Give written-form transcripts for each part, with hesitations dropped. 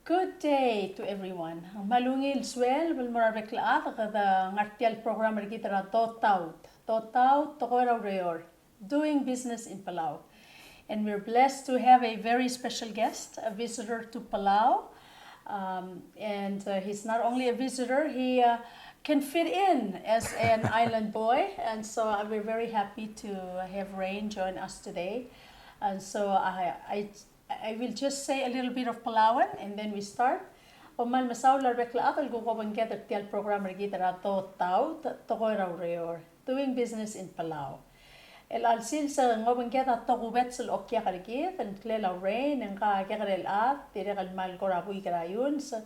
Good day to everyone. Malungil swel bulmura reklaat kada ngartial program kita ra Dotaut. Dotaut Tekoi Ureor, doing business in Palau. And we're blessed to have a very special guest, a visitor to Palau. He's not only a visitor, he can fit in as an island boy. And so we're very happy to have Rayne join us today. And so I will just say a little bit of Palauan and then we start. Omal masaw larbek laat al gugawang get tial program regita ra Dotaut Tekoi Ureor, doing business in Palau. El alsil sa ngawang get at tokubet sul okya kaligit and klela Rayne and ka kakarel at tirekal mal korabu ikarayun sa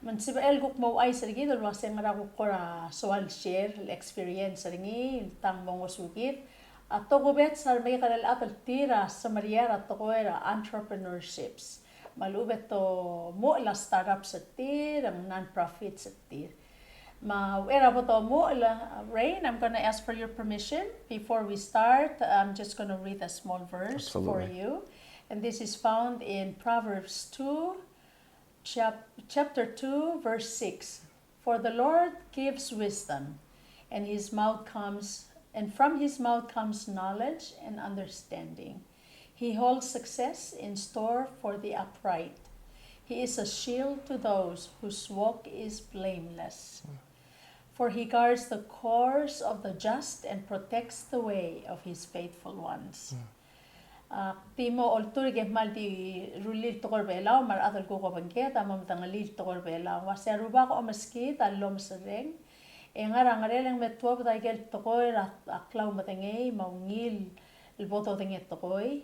man siba el guk mo ay sa rigid ulwa sa ngara kora soal share experience ringi tang mong wasugit. At tokubet sa may karel at tira sa mariera tokoera entrepreneurships. Malubet to mo la startups at tir, ang non-profits at tir. Mawera po to mo la Rayne, I'm gonna ask for your permission. Before we start, I'm just gonna read a small verse for you. And this is found in Proverbs 2, chapter 2, verse 6. For the Lord gives wisdom, and from his mouth comes knowledge and understanding. He holds success in store for the upright. He is a shield to those whose walk is blameless. For he guards the course of the just and protects the way of his faithful ones. Timo olturge mal di rulil tokor belaw mar atal ko bangket amam tangalil tokor belaw waseruba ko amaski talom sereng engarang metwab daigel tokoi aklaw matengay maungil ilboto tenget tokoi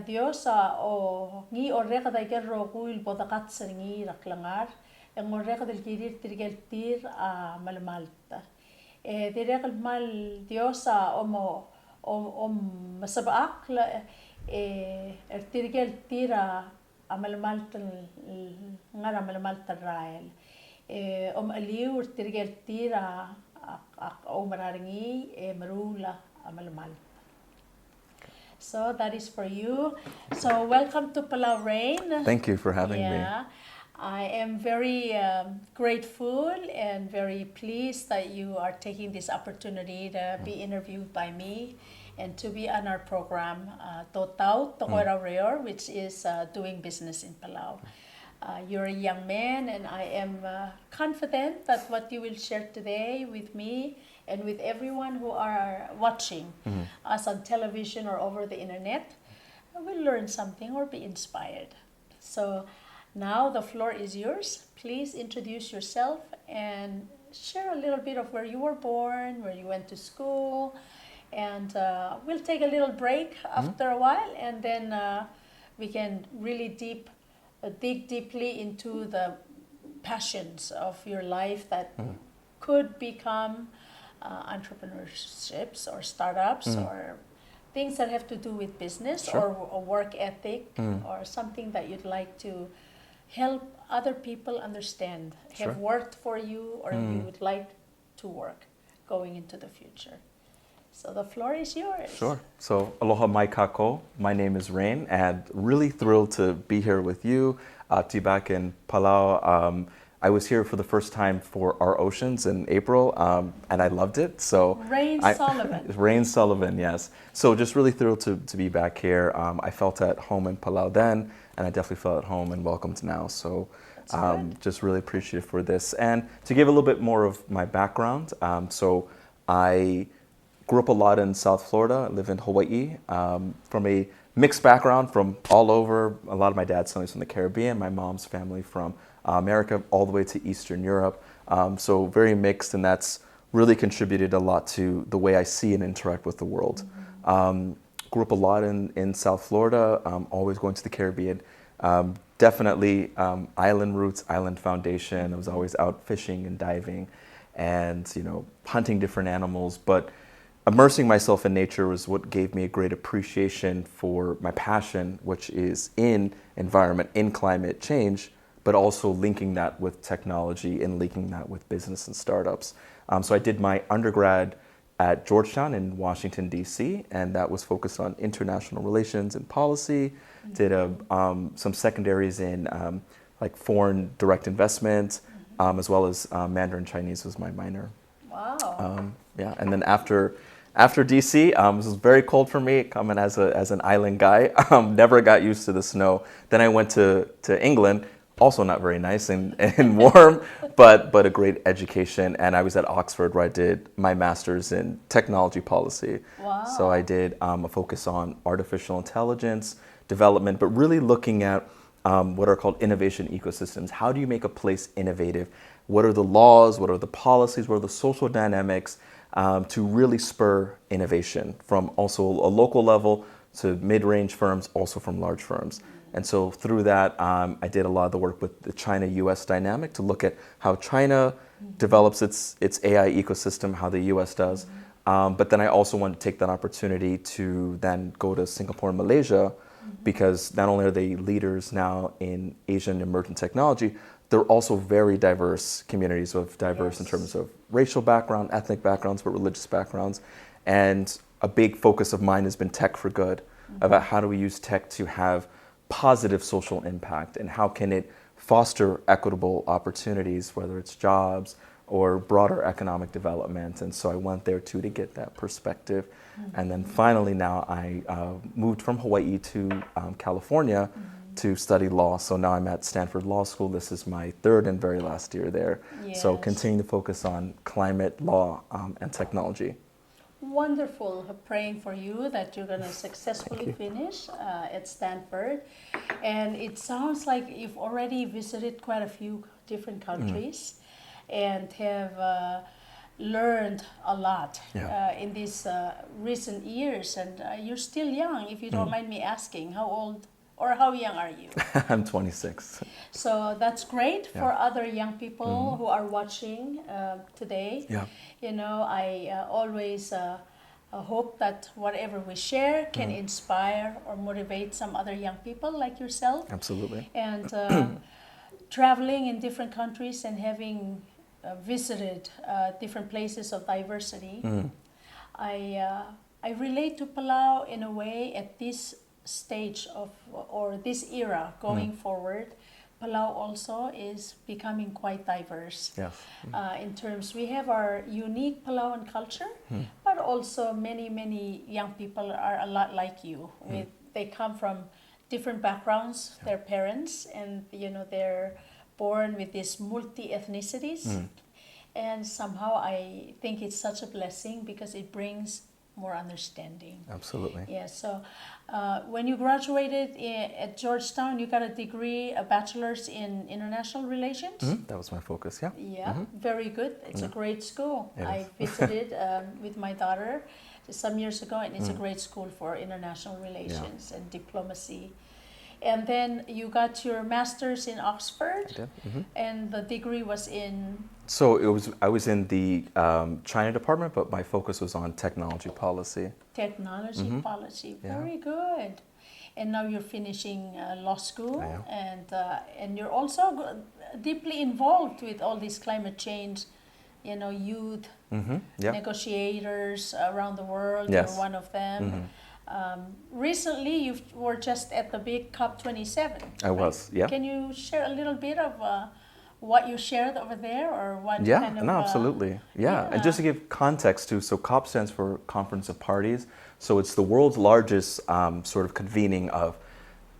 Dios o ngi orreka daigel rokuil botakat seringi raklangar en orreka del kirir tirgel tir malmalta direkal mal Dios omo masabaak tirgel tira malmalta ngara malmalta rael aliu tirgel tira mararingi marula malmalta. So that is for you. So welcome to Palau, Rayne. Thank you for having me. I am very grateful and very pleased that you are taking this opportunity to be interviewed by me and to be on our program, Dotaut Tekoi Ureor, which is doing business in Palau. You're a young man, and I am confident that what you will share today with me and with everyone who are watching us on television or over the internet will learn something or be inspired. So now the floor is yours. Please introduce yourself and share a little bit of where you were born, where you went to school, and we'll take a little break after a while, and then we can really dig deeply into the passions of your life that could become entrepreneurships or startups or things that have to do with business or work ethic or something that you'd like to help other people understand, have worked for you or you would like to work going into the future. So the floor is yours. Sure. So aloha mai kako. My name is Rayne and really thrilled to be here with you, to be back in Palau. I was here for the first time for Our Oceans in April, and I loved it. So Rayne Sullivan, yes. So just really thrilled to be back here. I felt at home in Palau then, and I definitely felt at home and welcomed now. So just really appreciative for this. And to give a little bit more of my background, so I grew up a lot in South Florida. I live in Hawaii. From a mixed background from all over. A lot of my dad's family from the Caribbean. My mom's family from America all the way to Eastern Europe. So very mixed, and that's really contributed a lot to the way I see and interact with the world. Grew up a lot in South Florida, always going to the Caribbean. Definitely island roots, island foundation. I was always out fishing and diving and, hunting different animals. But immersing myself in nature was what gave me a great appreciation for my passion, which is in environment, in climate change, but also linking that with technology and linking that with business and startups. So I did my undergrad at Georgetown in Washington, D.C., and that was focused on international relations and policy. Did some secondaries in like foreign direct investment, as well as Mandarin Chinese was my minor. Wow. Yeah, and then after DC, it was very cold for me coming as an island guy. Never got used to the snow. Then I went to England, also not very nice and warm, but a great education. And I was at Oxford where I did my master's in technology policy. Wow. So I did a focus on artificial intelligence development, but really looking at what are called innovation ecosystems. How do you make a place innovative? What are the laws? What are the policies? What are the social dynamics to really spur innovation from also a local level to mid-range firms, also from large firms? And so through that, I did a lot of the work with the China-US dynamic to look at how China develops its AI ecosystem, how the US does. But then I also wanted to take that opportunity to then go to Singapore and Malaysia, because not only are they leaders now in Asian emerging technology, they're also very diverse communities of diverse in terms of racial background, ethnic backgrounds, but religious backgrounds. And a big focus of mine has been tech for good, about how do we use tech to have positive social impact and how can it foster equitable opportunities, whether it's jobs or broader economic development. And so I went there too to get that perspective. And then finally now I moved from Hawaii to California to study law. So now I'm at Stanford Law School. This is my third and very last year there. Yes. So continue to focus on climate, law, and technology. Wonderful. Praying for you that you're going to successfully finish at Stanford. And it sounds like you've already visited quite a few different countries and have learned a lot in these recent years. And you're still young, if you don't mind me asking. How old or how young are you? I'm 26. So that's great for other young people who are watching today. Yeah. You know, I always hope that whatever we share can inspire or motivate some other young people like yourself. Absolutely. And traveling in different countries and having visited different places of diversity, I relate to Palau in a way at this stage of, or this era going forward. Palau also is becoming quite diverse. Yes. In terms, we have our unique Palauan culture, but also many young people are a lot like you. They come from different backgrounds, their parents, and you know they're born with these multi-ethnicities. And somehow I think it's such a blessing because it brings more understanding. Absolutely. Yeah, so when you graduated at Georgetown, you got a degree, a bachelor's in international relations? That was my focus, yeah. Yeah, very good. It's a great school. It I visited with my daughter some years ago, and it's a great school for international relations and diplomacy. And then you got your master's in Oxford, I did. and the degree was in? So I was in the China department, but my focus was on technology policy. Technology policy, very good. And now you're finishing law school, and you're also deeply involved with all this climate change, you know, youth negotiators around the world. Yes. You're one of them. Recently, you were just at the big COP27. I was, yeah. Can you share a little bit of what you shared over there, or what kind of? No, absolutely. And just to give context too, so COP stands for Conference of Parties. So it's the world's largest sort of convening of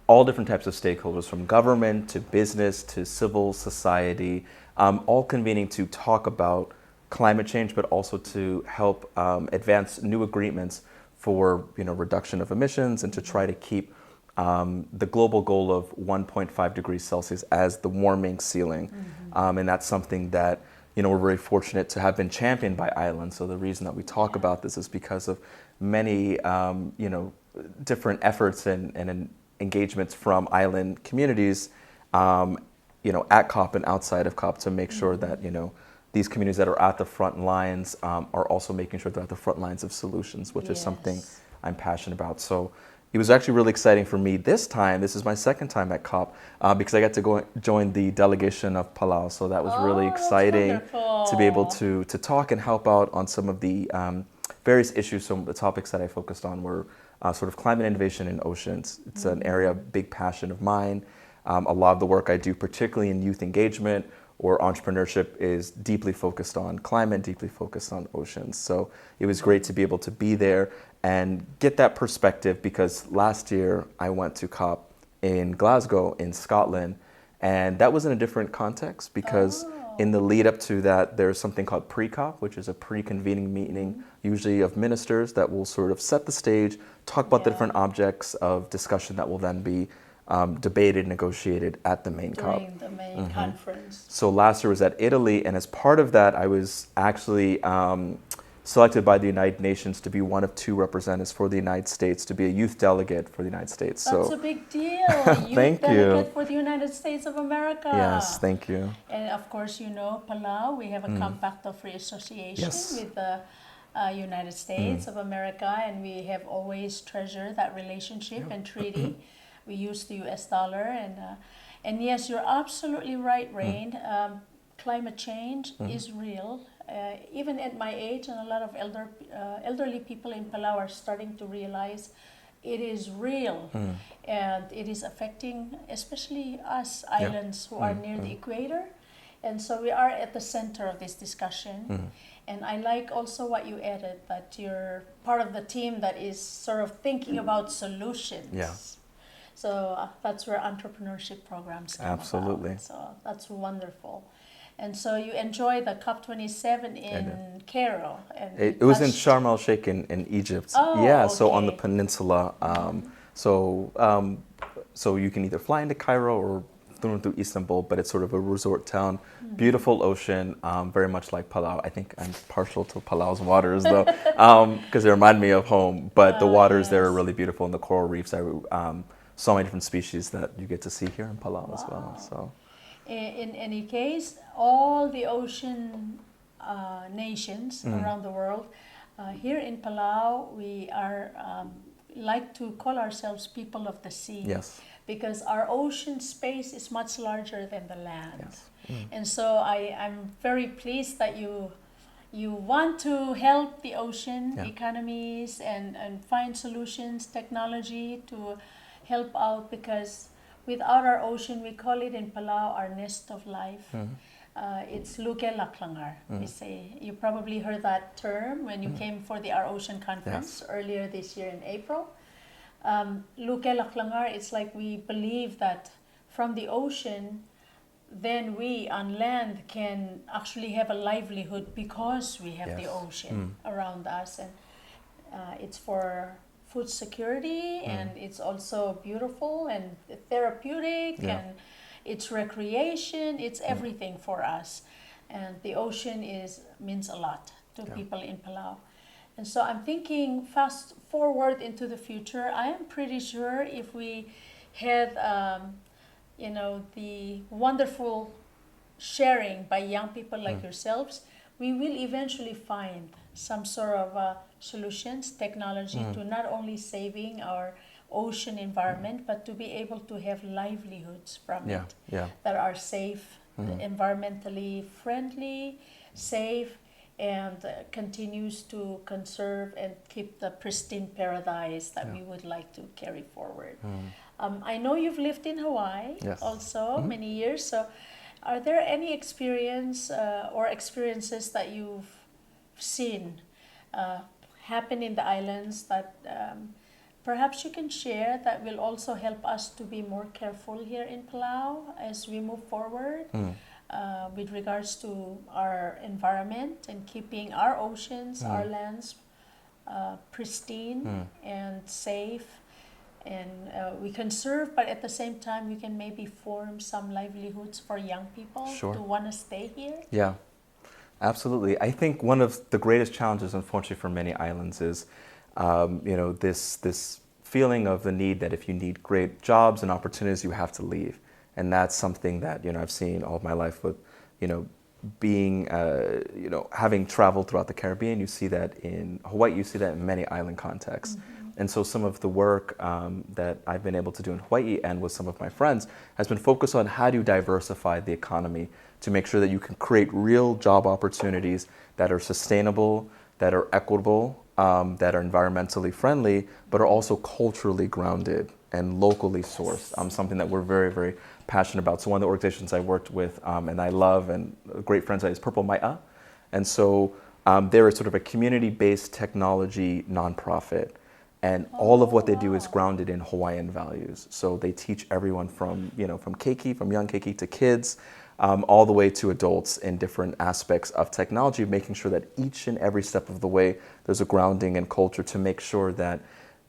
all different types of stakeholders, from government to business to civil society, all convening to talk about climate change, but also to help advance new agreements for reduction of emissions and to try to keep the global goal of 1.5 degrees Celsius as the warming ceiling. And that's something that we're very fortunate to have been championed by islands. So the reason that we talk about this is because of many different efforts and engagements from island communities at COP and outside of COP to make sure that these communities that are at the front lines are also making sure they're at the front lines of solutions, which is something I'm passionate about. So it was actually really exciting for me this time. This is my second time at COP because I got to go join the delegation of Palau. So that was really exciting to be able to talk and help out on some of the various issues. Some of the topics that I focused on were sort of climate innovation in oceans. It's an area of big passion of mine. A lot of the work I do, particularly in youth engagement or entrepreneurship, is deeply focused on climate, deeply focused on oceans. So it was great to be able to be there and get that perspective, because last year I went to COP in Glasgow in Scotland, and that was in a different context because in the lead up to that, there's something called pre-COP, which is a pre-convening meeting, usually of ministers, that will sort of set the stage, talk about the different objects of discussion that will then be debated, negotiated at the main COP. During the main conference. So last year was at Italy, and as part of that, I was actually selected by the United Nations to be one of 2 representatives for the United States, to be a youth delegate for the United States. That's so a big deal. A youth Thank delegate you. for the United States of America. Yes, thank you. And of course, you know, Palau, we have a compact of free association Yes. with the United States of America, and we have always treasured that relationship and treaty. We use the US dollar, and yes, you're absolutely right, Rayne. Climate change is real. Even at my age, and a lot of elderly people in Palau are starting to realize it is real, and it is affecting especially us islands who are near the equator. And so we are at the center of this discussion. And I like also what you added, that you're part of the team that is sort of thinking about solutions. Yeah. So that's where entrepreneurship programs come Absolutely. about. So that's wonderful. And so you enjoy the COP27 in Cairo. And It was in Sharm el Sheikh in Egypt. Oh, yeah, so on the okay. peninsula. So you can either fly into Cairo or through Istanbul, but it's sort of a resort town. Beautiful ocean, very much like Palau. I think I'm partial to Palau's waters though, because they remind me of home. But the waters there are really beautiful, and the coral reefs. So many different species that you get to see here in Palau as well. So, in any case, all the ocean nations around the world, here in Palau, we are like to call ourselves people of the sea. yes. Because our ocean space is much larger than the land. Yes. And so I'm very pleased that you want to help the ocean economies and find solutions, technology to help out, because without our ocean, we call it in Palau our nest of life. It's luke laklangar, we say. You probably heard that term when you came for the Our Ocean conference earlier this year in April. Luke laklangar, it's like we believe that from the ocean, then we on land can actually have a livelihood because we have the ocean around us. And it's for food security, and it's also beautiful and therapeutic, and it's recreation, it's everything for us. And the ocean means a lot to people in Palau. And so I'm thinking fast forward into the future. I am pretty sure if we had, the wonderful sharing by young people like yourselves, we will eventually find some sort of solutions, technology to not only saving our ocean environment, but to be able to have livelihoods from it that are safe, environmentally friendly, safe, and continues to conserve and keep the pristine paradise that we would like to carry forward. I know you've lived in Hawaii also many years, so are there any experiences that you've seen happen in the islands that perhaps you can share that will also help us to be more careful here in Palau as we move forward with regards to our environment and keeping our oceans, our lands pristine and safe, and we conserve, but at the same time we can maybe form some livelihoods for young people to want to stay here? Yeah, absolutely. I think one of the greatest challenges, unfortunately, for many islands is this feeling of the need that if you need great jobs and opportunities, you have to leave. And that's something that, I've seen all of my life with, being, having traveled throughout the Caribbean. You see that in Hawaii, you see that in many island contexts. And so some of the work that I've been able to do in Hawaii and with some of my friends has been focused on how do you diversify the economy to make sure that you can create real job opportunities that are sustainable, that are equitable, that are environmentally friendly, but are also culturally grounded. and locally sourced, something that we're very, very passionate about. So one of the organizations I worked with and I love and great friends is Purple Mai'a. And so they're sort of a community-based technology nonprofit. And all of what they do is grounded in Hawaiian values. So they teach everyone from keiki, from young keiki to kids, all the way to adults in different aspects of technology, making sure that each and every step of the way there's a grounding in culture to make sure that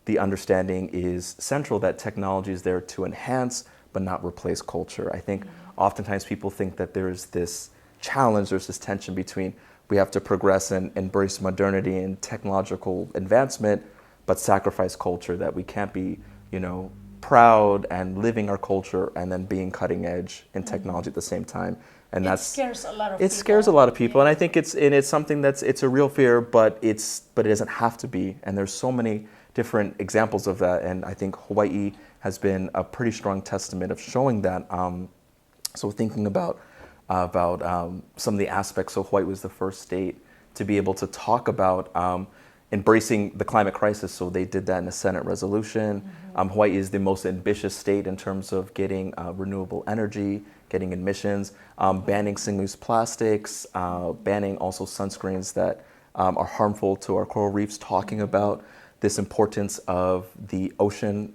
the understanding is central, that technology is there to enhance but not replace culture. I think oftentimes people think that there's this challenge, there's this tension between we have to progress and embrace modernity and technological advancement, but sacrifice culture, that we can't be, proud and living our culture and then being cutting edge in technology at the same time. And it scares a lot of people. It scares a lot of people, and I think it's something it's a real fear, but it doesn't have to be. And there's so many different examples of that, and I think Hawaii has been a pretty strong testament of showing that. So thinking about some of the aspects, so Hawaii was the first state to be able to talk about embracing the climate crisis. So they did that in a Senate resolution. Hawaii is the most ambitious state in terms of getting renewable energy, getting emissions, banning single-use plastics, banning also sunscreens that are harmful to our coral reefs, talking about this importance of the ocean,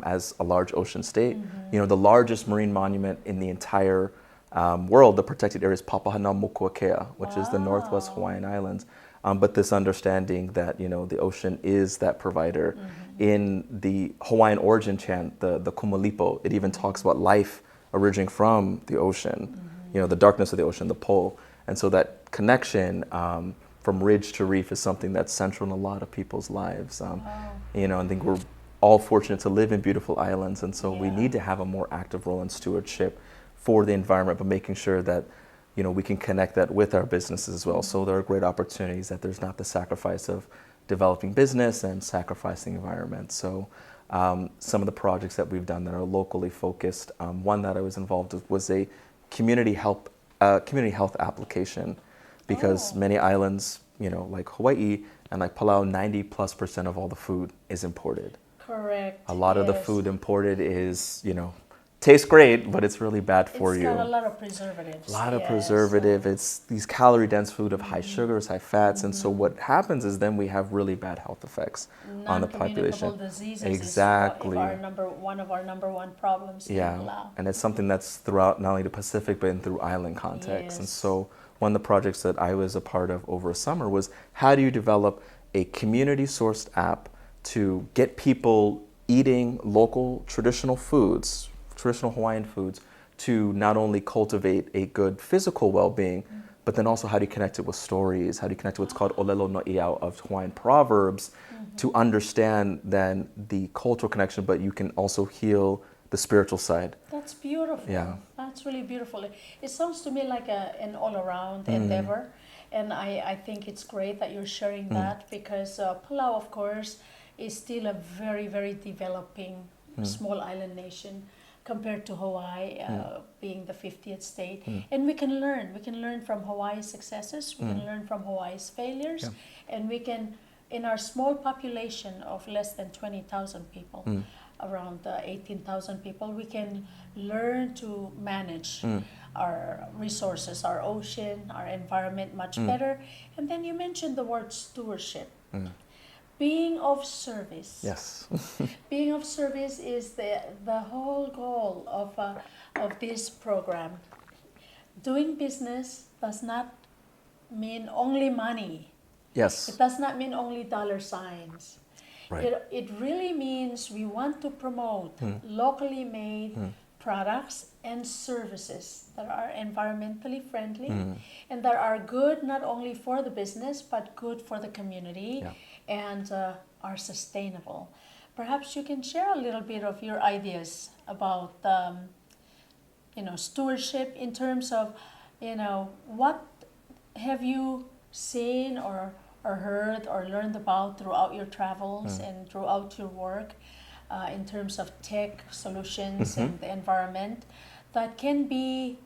as a large ocean state. The largest marine monument in the entire world, the protected area, is Papahanaumokuakea, which is the Northwest Hawaiian Islands. But this understanding that the ocean is that provider. In the Hawaiian origin chant, the Kumalipo, it even talks about life originating from the ocean, the darkness of the ocean, the pole. And so that connection from ridge to reef is something that's central in a lot of people's lives. I think we're all fortunate to live in beautiful islands, and so we need to have a more active role in stewardship for the environment, but making sure that we can connect that with our businesses as well. So there are great opportunities that there's not the sacrifice of developing business and sacrificing environment. So some of the projects that we've done that are locally focused, one that I was involved with was a community health application, because many islands, like Hawaii and like Palau, 90+% of all the food is imported. Correct. A lot of the food imported is, tastes great, but it's really bad for you. It's got a lot of preservatives. A lot of preservative. It's these calorie-dense food of high sugars, high fats, and so what happens is then we have really bad health effects on the population. Non-communicable diseases Exactly. is one of our number one problems in Palau. And it's something that's throughout not only the Pacific but in through island contexts. And so one of the projects that I was a part of over a summer was, how do you develop a community-sourced app to get people eating local traditional foods, traditional Hawaiian foods, to not only cultivate a good physical well-being, but then also how do you connect it with stories? How do you connect it with what's called olelo no iau of Hawaiian proverbs to understand then the cultural connection, but you can also heal the spiritual side. That's beautiful. Yeah. That's really beautiful. It sounds to me like an all-around endeavor, and I think it's great that you're sharing that, because Palau, of course, is still a very, very developing small island nation compared to Hawaii, being the 50th state. And we can learn from Hawaii's successes, we can learn from Hawaii's failures, and we can, in our small population of less than 20,000 people, around 18,000 people, we can learn to manage our resources, our ocean, our environment much better. And then you mentioned the word stewardship. Being of service. Yes. Being of service is the whole goal of this program. Doing business does not mean only money. Yes. It does not mean only dollar signs. Right. It really means we want to promote locally made products and services that are environmentally friendly and that are good not only for the business but good for the community and are sustainable. Perhaps you can share a little bit of your ideas about stewardship in terms of what have you seen or heard or learned about throughout your travels and throughout your work in terms of tech solutions and the environment that can be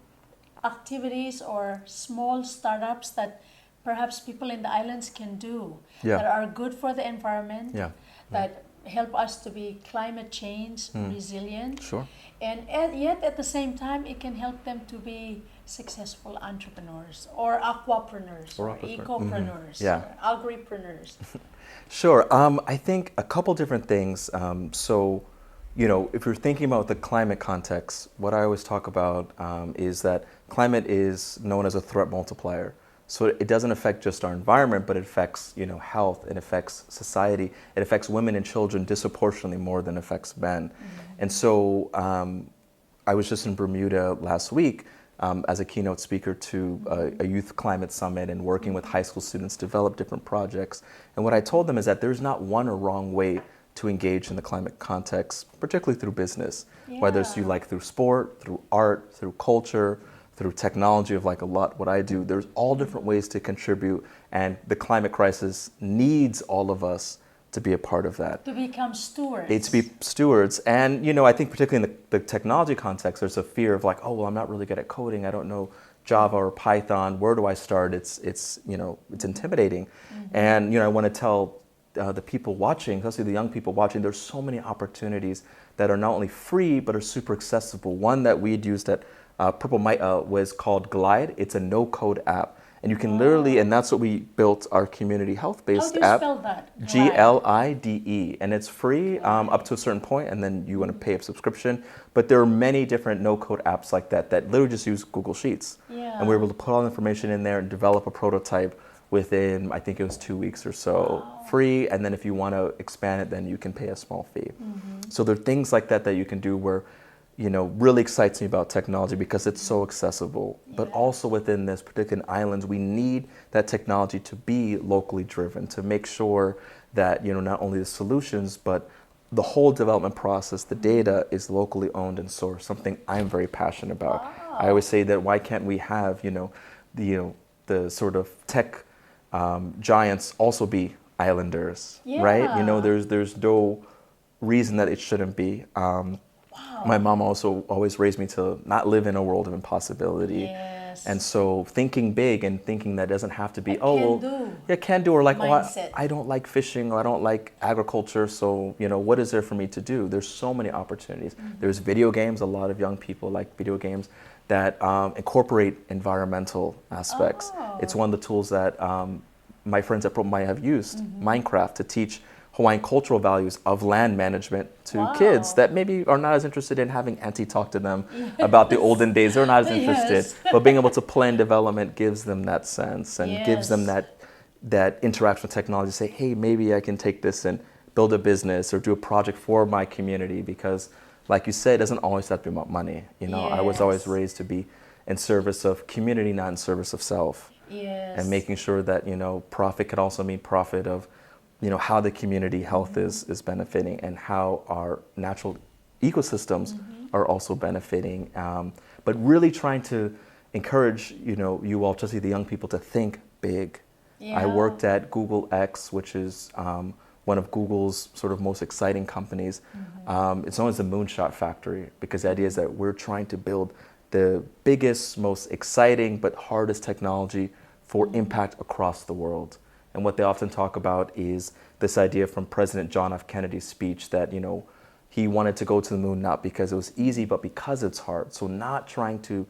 activities or small startups that perhaps people in the islands can do that are good for the environment, that help us to be climate change resilient. Sure. And yet at the same time, it can help them to be successful entrepreneurs or aquapreneurs or ecopreneurs Yeah. or agripreneurs. Sure. I think a couple different things. So, if you're thinking about the climate context, what I always talk about is that climate is known as a threat multiplier. So it doesn't affect just our environment, but it affects, health, it affects society, it affects women and children disproportionately more than it affects men. And so I was just in Bermuda last week as a keynote speaker to a youth climate summit and working with high school students to develop different projects. And what I told them is that there's not one or wrong way to engage in the climate context, particularly through business, whether it's through sport, through art, through culture, through technology of like a lot what I do. There's all different ways to contribute, and the climate crisis needs all of us to be a part of that. To become stewards. It's to be stewards. And, I think particularly in the technology context, there's a fear of like, oh, well, I'm not really good at coding. I don't know Java or Python. Where do I start? It's intimidating. And, I want to tell the people watching, especially the young people watching, there's so many opportunities that are not only free, but are super accessible. One that we had used at Purple was called Glide. It's a no-code app. And you can literally, and that's what we built our community health-based app. How do you spell that? Glide. And it's free up to a certain point, and then you want to pay a subscription. But there are many different no-code apps like that literally just use Google Sheets. Yeah. And we were able to put all the information in there and develop a prototype within, I think it was 2 weeks or so, free. And then if you want to expand it, then you can pay a small fee. So there are things like that you can do where, really excites me about technology because it's so accessible. But also within this particular islands, we need that technology to be locally driven, to make sure that, not only the solutions, but the whole development process, the data is locally owned and sourced, something I'm very passionate about. I always say that why can't we have, the sort of tech giants also be islanders, right? There's no reason that it shouldn't be. My mom also always raised me to not live in a world of impossibility. Yes. And so thinking big and thinking that doesn't have to be, can do, or like, I don't like fishing, or I don't like agriculture, so, what is there for me to do? There's so many opportunities. There's video games. A lot of young people like video games that incorporate environmental aspects. It's one of the tools that my friends at Pro might have used, Minecraft, to teach Hawaiian cultural values of land management to kids that maybe are not as interested in having auntie talk to them about the olden days. They're not as interested, but being able to plan development gives them that sense and gives them that interaction with technology. Say, hey, maybe I can take this and build a business or do a project for my community, because like you said, it doesn't always have to be about money. I was always raised to be in service of community, not in service of self. And making sure that, profit could also mean profit of, how the community health is benefiting and how our natural ecosystems are also benefiting. But really trying to encourage, you all, especially the young people, to think big. I worked at Google X, which is one of Google's sort of most exciting companies. It's known as the Moonshot Factory, because the idea is that we're trying to build the biggest, most exciting, but hardest technology for impact across the world. And what they often talk about is this idea from President John F. Kennedy's speech that, he wanted to go to the moon not because it was easy, but because it's hard. So not trying to,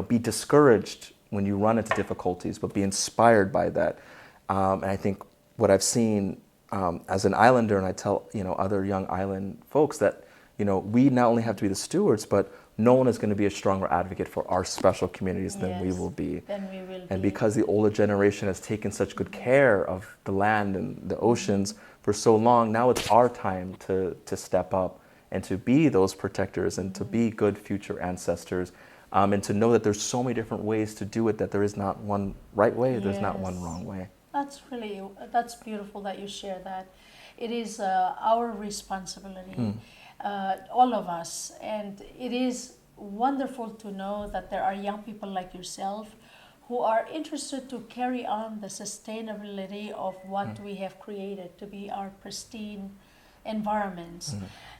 be discouraged when you run into difficulties, but be inspired by that. And I think what I've seen as an islander, and I tell, other young island folks that, we not only have to be the stewards, but no one is going to be a stronger advocate for our special communities than we will be. And because the older generation has taken such good care of the land and the oceans for so long, now it's our time to step up and to be those protectors and to be good future ancestors, and to know that there's so many different ways to do it, that there is not one right way, there's not one wrong way. That's beautiful that you share that. It is our responsibility. All of us, and it is wonderful to know that there are young people like yourself who are interested to carry on the sustainability of what we have created to be our pristine environments.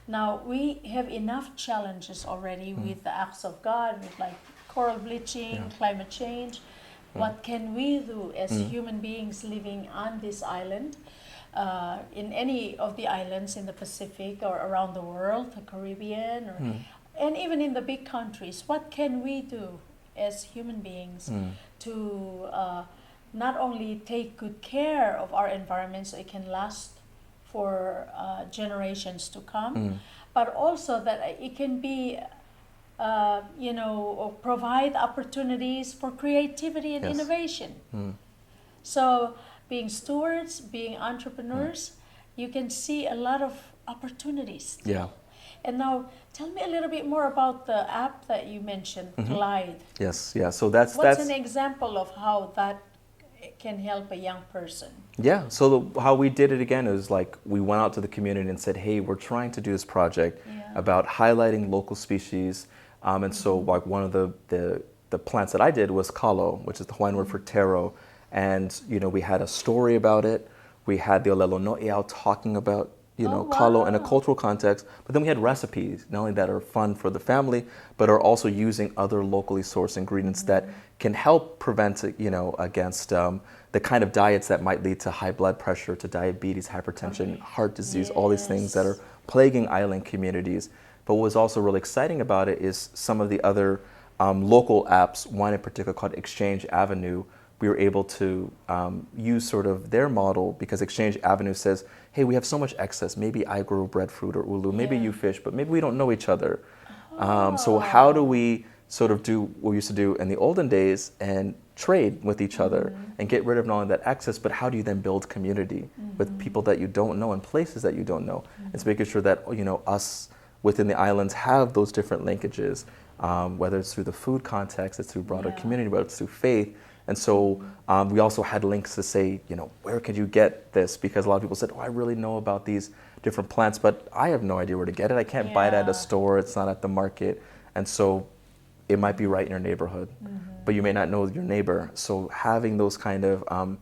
Now, we have enough challenges already with the acts of God, with like coral bleaching, climate change. What can we do as human beings living on this island in any of the islands in the Pacific or around the world, the Caribbean, or, and even in the big countries, what can we do as human beings to not only take good care of our environment so it can last for generations to come, but also that it can be, provide opportunities for creativity and innovation. So being stewards, being entrepreneurs, you can see a lot of opportunities. Yeah. And now, tell me a little bit more about the app that you mentioned, Glide. Yes, yeah. So that's an example of how that can help a young person? Yeah. So how we did it again is like we went out to the community and said, hey, we're trying to do this project about highlighting local species. And so like one of the plants that I did was kalo, which is the Hawaiian word for taro. And, we had a story about it. We had the Olelo No'eau talking about, kalo in a cultural context. But then we had recipes, not only that are fun for the family, but are also using other locally sourced ingredients that can help prevent, against the kind of diets that might lead to high blood pressure, to diabetes, hypertension, heart disease, all these things that are plaguing island communities. But what was also really exciting about it is some of the other local apps, one in particular called Exchange Avenue. We were able to use sort of their model because Exchange Avenue says, hey, we have so much excess. Maybe I grow breadfruit or ulu, maybe you fish, but maybe we don't know each other. So how do we sort of do what we used to do in the olden days and trade with each other and get rid of not only that excess, but how do you then build community with people that you don't know and places that you don't know? It's making sure that, us within the islands have those different linkages, whether it's through the food context, it's through broader community, whether it's through faith. And so we also had links to say, where could you get this? Because a lot of people said, I really know about these different plants, but I have no idea where to get it. I can't buy it at a store. It's not at the market. And so it might be right in your neighborhood, but you may not know your neighbor. So having those kind of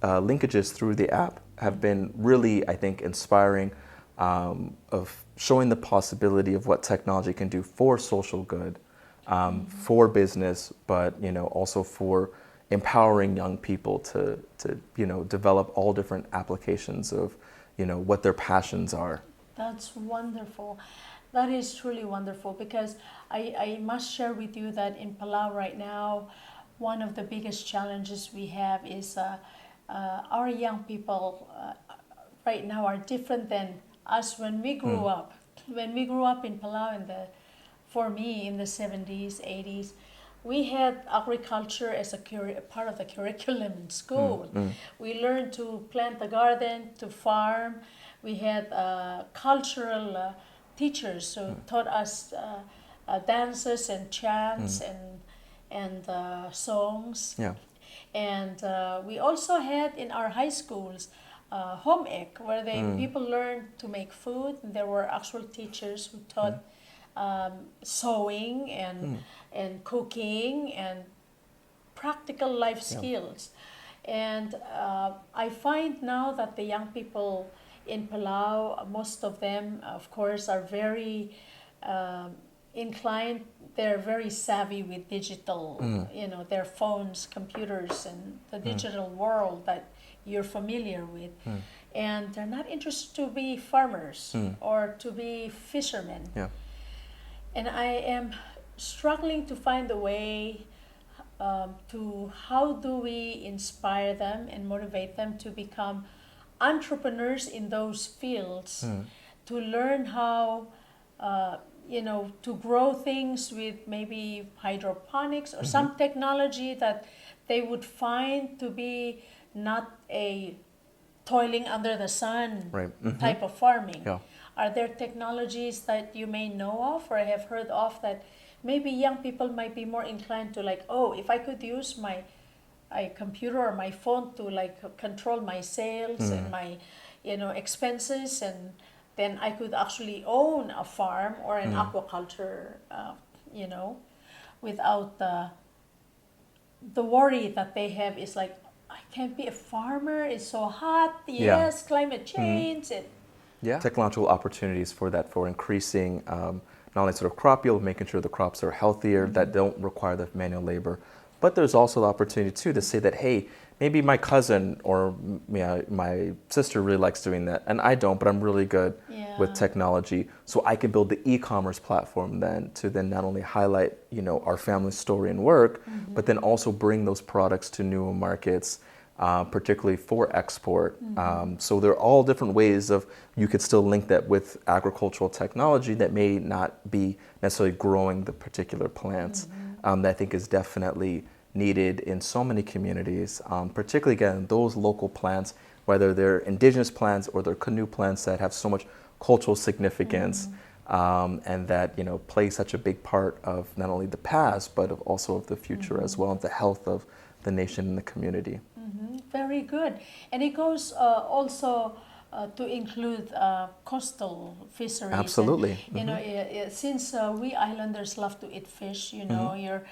linkages through the app have been really, I think, inspiring of showing the possibility of what technology can do for social good, for business, but also for empowering young people to develop all different applications of what their passions are. That's wonderful. That is truly wonderful because I must share with you that in Palau right now, one of the biggest challenges we have is our young people right now are different than us when we grew up. When we grew up in Palau for me in the 70s, 80s, we had agriculture as a part of the curriculum in school. We learned to plant a garden, to farm. We had cultural teachers who taught us dances and chants and songs. Yeah. And we also had in our high schools home ec, where people learned to make food. There were actual teachers who taught sewing and cooking and practical life skills. And I find now that the young people in Palau, most of them, of course, are very inclined. They're very savvy with digital, their phones, computers, and the digital world that you're familiar with. And they're not interested to be farmers or to be fishermen. Yeah. And I am struggling to find a way to how do we inspire them and motivate them to become entrepreneurs in those fields, to learn how to grow things with maybe hydroponics or some technology that they would find to be not a toiling under the sun type of farming. Yeah. Are there technologies that you may know of or have heard of that maybe young people might be more inclined to if I could use my computer or my phone to control my sales and my expenses, and then I could actually own a farm or an aquaculture, without the worry that they have is I can't be a farmer, it's so hot, climate change. Technological opportunities for increasing not only sort of crop yield, making sure the crops are healthier, that don't require the manual labor, But there's also the opportunity too to say that, hey, maybe my cousin or my sister really likes doing that, and I don't, but I'm really good with technology. So I can build the e-commerce platform then to then not only highlight, our family story and work, but then also bring those products to newer markets, particularly for export. So there are all different ways of you could still link that with agricultural technology that may not be necessarily growing the particular plants. That I think is definitely needed in so many communities, particularly again those local plants, whether they're indigenous plants or they're canoe plants that have so much cultural significance, and that play such a big part of not only the past but also of the future as well, and the health of the nation and the community. Very good. And it goes also to include coastal fisheries. Absolutely. And, since we islanders love to eat fish, you're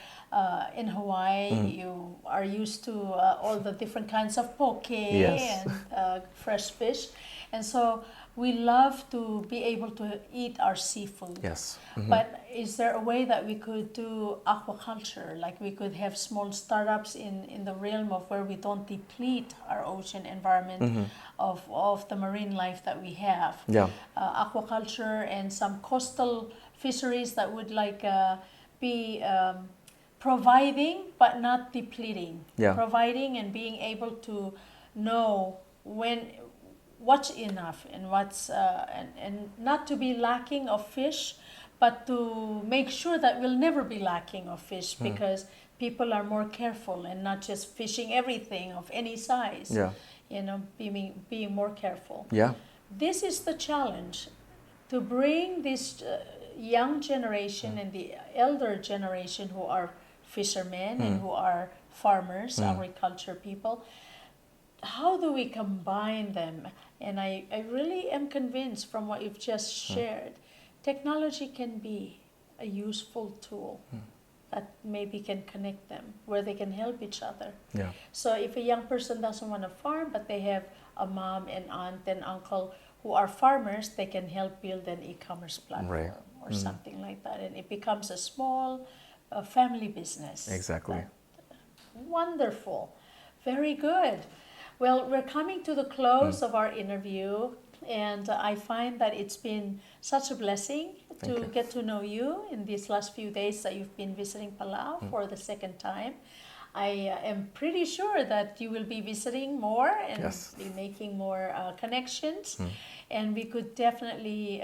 in Hawaii, you are used to all the different kinds of poke and fresh fish. And so we love to be able to eat our seafood. Yes. But is there a way that we could do aquaculture? Like we could have small startups in the realm of where we don't deplete our ocean environment of the marine life that we have. Yeah. Aquaculture and some coastal fisheries that would be providing but not depleting. Yeah. Providing and being able to know what's enough and what's and not to be lacking of fish, but to make sure that we'll never be lacking of fish because people are more careful and not just fishing everything of any size. Yeah. Being more careful. Yeah. This is the challenge, to bring this young generation and the elder generation who are fishermen and who are farmers, agriculture people. How do we combine them? And I really am convinced from what you've just shared, technology can be a useful tool that maybe can connect them, where they can help each other. Yeah. So if a young person doesn't want to farm, but they have a mom and aunt and uncle who are farmers, they can help build an e-commerce platform or something like that. And it becomes a small family business. Exactly. Wonderful. Very good. Well, we're coming to the close of our interview, and I find that it's been such a blessing to get to know you in these last few days that you've been visiting Palau for the second time. I am pretty sure that you will be visiting more and be making more connections. And we could definitely,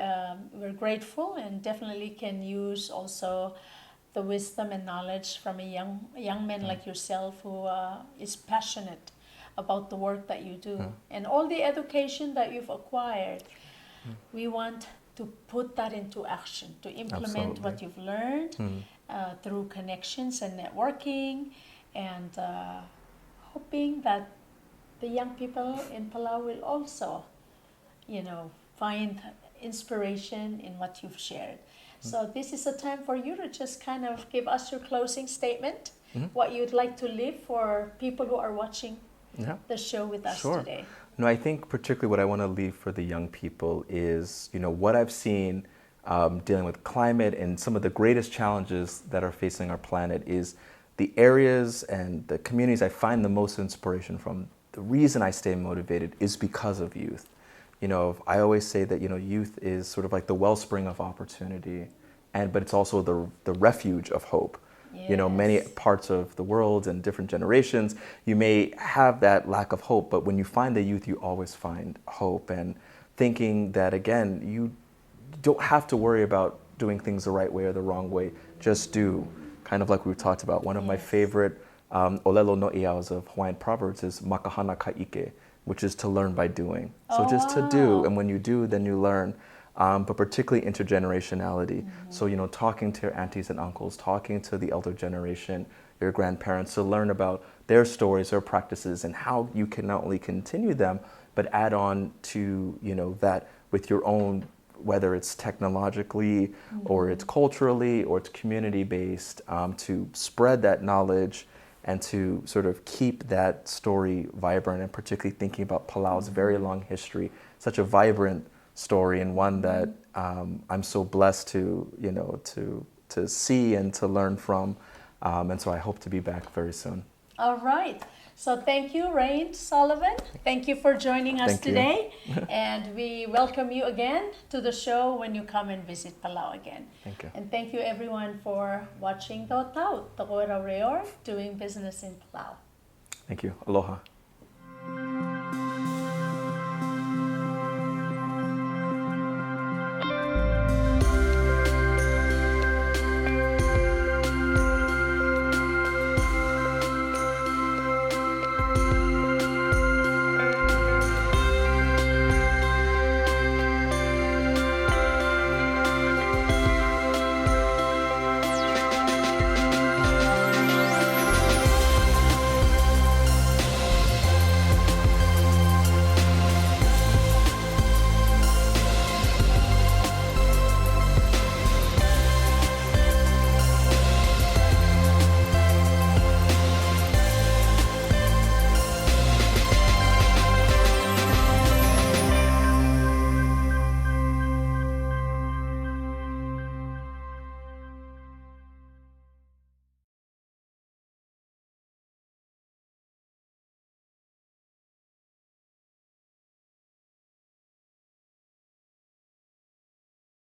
we're grateful and definitely can use also the wisdom and knowledge from a young man like yourself who is passionate about the work that you do and all the education that you've acquired. We want to put that into action, to implement what you've learned through connections and networking, and hoping that the young people in Palau will also, find inspiration in what you've shared. So this is a time for you to just kind of give us your closing statement, what you'd like to leave for people who are watching the show with us today. No, I think particularly what I want to leave for the young people is, what I've seen dealing with climate and some of the greatest challenges that are facing our planet is the areas and the communities I find the most inspiration from. The reason I stay motivated is because of youth. I always say that, youth is sort of like the wellspring of opportunity, but it's also the refuge of hope. Yes. Many parts of the world and different generations, you may have that lack of hope, but when you find the youth, you always find hope. And thinking that, again, you don't have to worry about doing things the right way or the wrong way. Just do. Kind of like we talked about. One of my favorite olelo no iau's of Hawaiian proverbs is makahana kaike, which is to learn by doing. So just to do, and when you do, then you learn. But particularly intergenerationality. So, talking to your aunties and uncles, talking to the elder generation, your grandparents, to learn about their stories, their practices, and how you can not only continue them, but add on to, that with your own, whether it's technologically or it's culturally or it's community-based, to spread that knowledge and to sort of keep that story vibrant, and particularly thinking about Palau's very long history, such a vibrant story, and one that I'm so blessed to see and to learn from. And so I hope to be back very soon. All right. So thank you, Rayne, Sullivan. Thank you for joining us Thank you. today. And we welcome you again to the show when you come and visit Palau again. Thank you. And thank you everyone for watching Dotaut, Ureor, doing business in Palau. Thank you. Aloha.